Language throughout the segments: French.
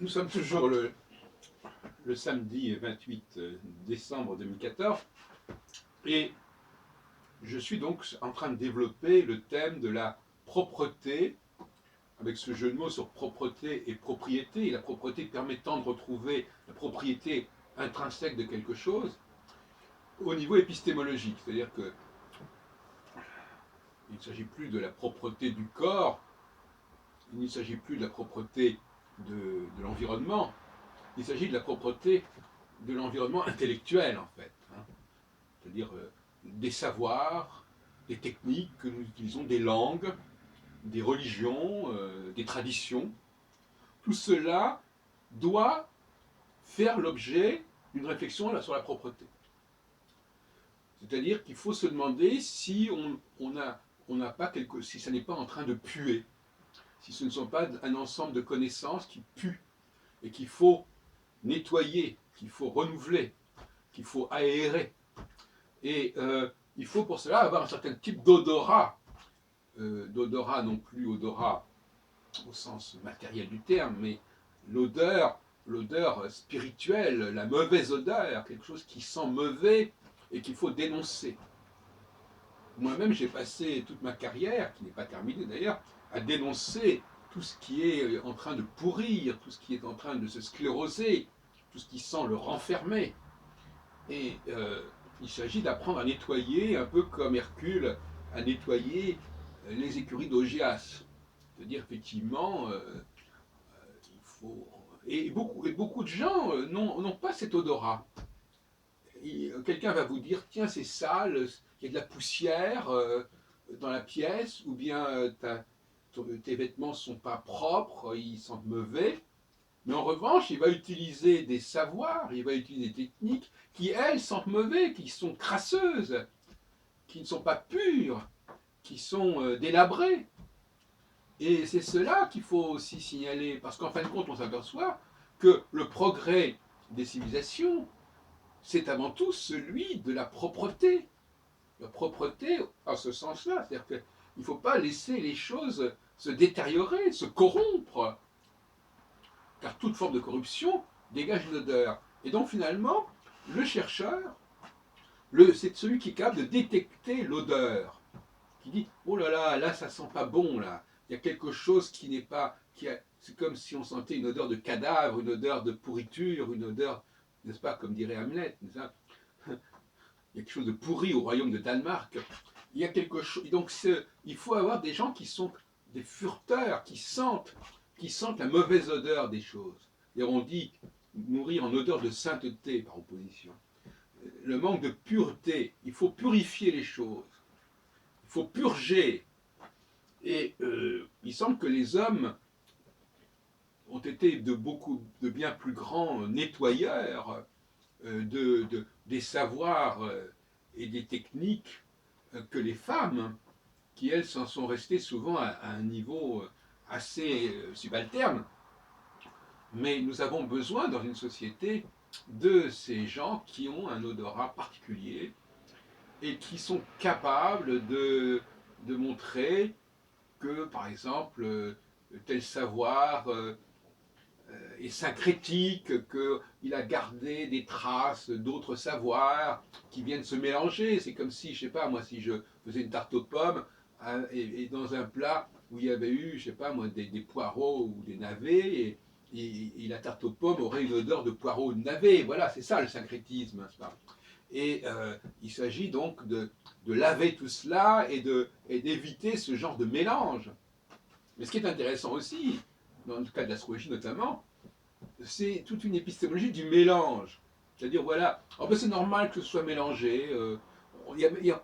Nous sommes toujours le samedi 28 décembre 2014 et je suis donc en train de développer le thème de la propreté, avec ce jeu de mots sur propreté et propriété, et la propreté permettant de retrouver la propriété intrinsèque de quelque chose au niveau épistémologique. C'est-à-dire qu'il ne s'agit plus de la propreté du corps, il ne s'agit plus de la propreté de l'environnement, il s'agit de la propreté de l'environnement intellectuel, en fait. C'est-à-dire des savoirs, des techniques que nous utilisons, des langues, des religions, des traditions. Tout cela doit faire l'objet d'une réflexion sur la propreté. C'est-à-dire qu'il faut se demander si si ça n'est pas en train de puer, si ce ne sont pas un ensemble de connaissances qui puent et qu'il faut nettoyer, qu'il faut renouveler, qu'il faut aérer. Et il faut pour cela avoir un certain type d'odorat, d'odorat non plus odorat au sens matériel du terme, mais l'odeur spirituelle, la mauvaise odeur, quelque chose qui sent mauvais et qu'il faut dénoncer. Moi-même, j'ai passé toute ma carrière, qui n'est pas terminée d'ailleurs, à dénoncer tout ce qui est en train de pourrir, tout ce qui est en train de se scléroser, tout ce qui sent le renfermer. Et il s'agit d'apprendre à nettoyer, un peu comme Hercule a nettoyé les écuries d'Augias. C'est-à-dire, effectivement, il faut... Et beaucoup de gens n'ont pas cet odorat. Quelqu'un va vous dire, tiens, c'est sale, il y a de la poussière dans la pièce, ou bien tes vêtements ne sont pas propres, ils sentent mauvais. Mais en revanche, il va utiliser des savoirs, il va utiliser des techniques qui, elles, sentent mauvais, qui sont crasseuses, qui ne sont pas pures, qui sont délabrées. Et c'est cela qu'il faut aussi signaler, parce qu'en fin de compte, on s'aperçoit que le progrès des civilisations, c'est avant tout celui de la propreté. La propreté, en ce sens-là, c'est-à-dire qu'il ne faut pas laisser les choses se détériorer, se corrompre, car toute forme de corruption dégage une odeur. Et donc finalement, le chercheur, c'est celui qui est capable de détecter l'odeur, qui dit « Oh là là, là ça sent pas bon, là. Il y a quelque chose qui n'est pas... C'est comme si on sentait une odeur de cadavre, une odeur de pourriture, une odeur, n'est-ce pas, comme dirait Hamlet, n'est-ce pas ? Il y a quelque chose de pourri au royaume de Danemark. Il y a quelque chose... Donc il faut avoir des gens qui sont des furteurs, qui sentent la mauvaise odeur des choses. Et on dit mourir en odeur de sainteté par opposition. Le manque de pureté, il faut purifier les choses, il faut purger. Et il semble que les hommes ont été de bien plus grands nettoyeurs des savoirs et des techniques que les femmes, qui elles s'en sont restées souvent à un niveau assez subalterne. Mais nous avons besoin dans une société de ces gens qui ont un odorat particulier et qui sont capables de montrer que, par exemple, tel savoir est syncrétique, qu'il a gardé des traces d'autres savoirs qui viennent se mélanger. C'est comme si, je ne sais pas, moi, si je faisais une tarte aux pommes et dans un plat où il y avait eu, je ne sais pas, moi, des poireaux ou des navets, et la tarte aux pommes aurait une odeur de poireaux ou de navets. Voilà, c'est ça le syncrétisme. Et il s'agit donc de laver tout cela et d'éviter ce genre de mélange. Mais ce qui est intéressant aussi, dans le cas de l'astrologie notamment, c'est toute une épistémologie du mélange. C'est-à-dire, voilà, c'est normal que ce soit mélangé.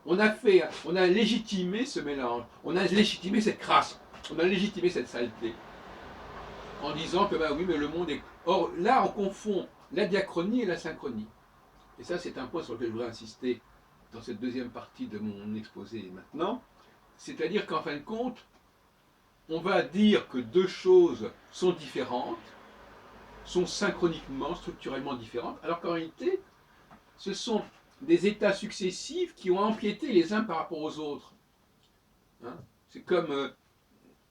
On a légitimé ce mélange, on a légitimé cette crasse, on a légitimé cette saleté, en disant que, oui, mais le monde est... Or, là, on confond la diachronie et la synchronie. Et ça, c'est un point sur lequel je voudrais insister dans cette deuxième partie de mon exposé maintenant. C'est-à-dire qu'en fin de compte, on va dire que deux choses sont différentes, sont synchroniquement, structurellement différentes, alors qu'en réalité, ce sont des états successifs qui ont empiété les uns par rapport aux autres. C'est comme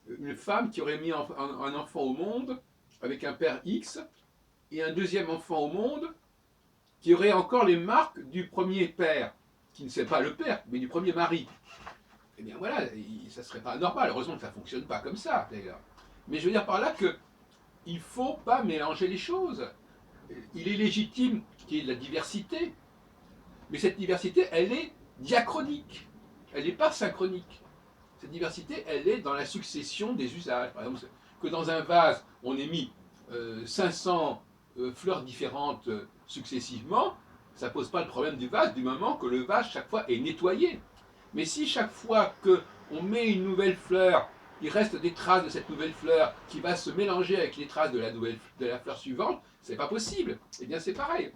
une femme qui aurait mis un enfant au monde avec un père X et un deuxième enfant au monde qui aurait encore les marques du premier père, qui ne sait pas le père, mais du premier mari. Eh bien voilà, ça ne serait pas normal. Heureusement que ça ne fonctionne pas comme ça, d'ailleurs. Mais je veux dire par là qu'il ne faut pas mélanger les choses. Il est légitime qu'il y ait de la diversité, mais cette diversité, elle est diachronique. Elle n'est pas synchronique. Cette diversité, elle est dans la succession des usages. Par exemple, que dans un vase, on ait mis 500 fleurs différentes successivement, ça ne pose pas le problème du vase du moment que le vase, chaque fois, est nettoyé. Mais si chaque fois qu'on met une nouvelle fleur, il reste des traces de cette nouvelle fleur qui va se mélanger avec les traces de la fleur suivante, c'est pas possible. Eh bien, c'est pareil.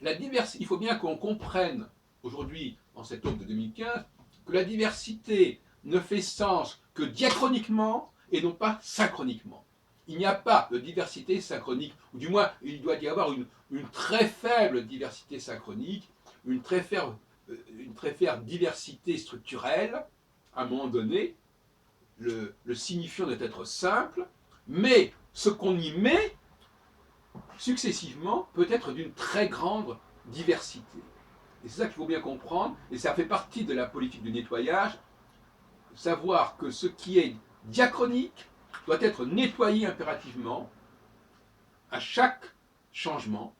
Il faut bien qu'on comprenne aujourd'hui, en cette aube de 2015, que la diversité ne fait sens que diachroniquement et non pas synchroniquement. Il n'y a pas de diversité synchronique, ou du moins il doit y avoir une très faible diversité synchronique, une très faible diversité structurelle. À un moment donné, le signifiant doit être simple, mais ce qu'on y met successivement peut être d'une très grande diversité. Et c'est ça qu'il faut bien comprendre, et ça fait partie de la politique du nettoyage, savoir que ce qui est diachronique doit être nettoyé impérativement à chaque changement,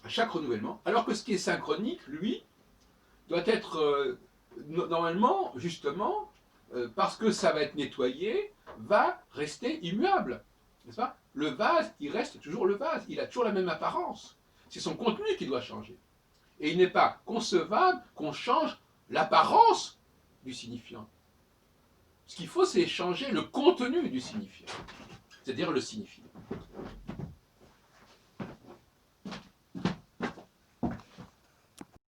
à chaque renouvellement, alors que ce qui est synchronique, lui, doit être normalement, justement, parce que ça va être nettoyé, va rester immuable. N'est-ce pas? Le vase, il reste toujours le vase, il a toujours la même apparence. C'est son contenu qui doit changer. Et il n'est pas concevable qu'on change l'apparence du signifiant. Ce qu'il faut, c'est changer le contenu du signifiant, c'est-à-dire le signifiant.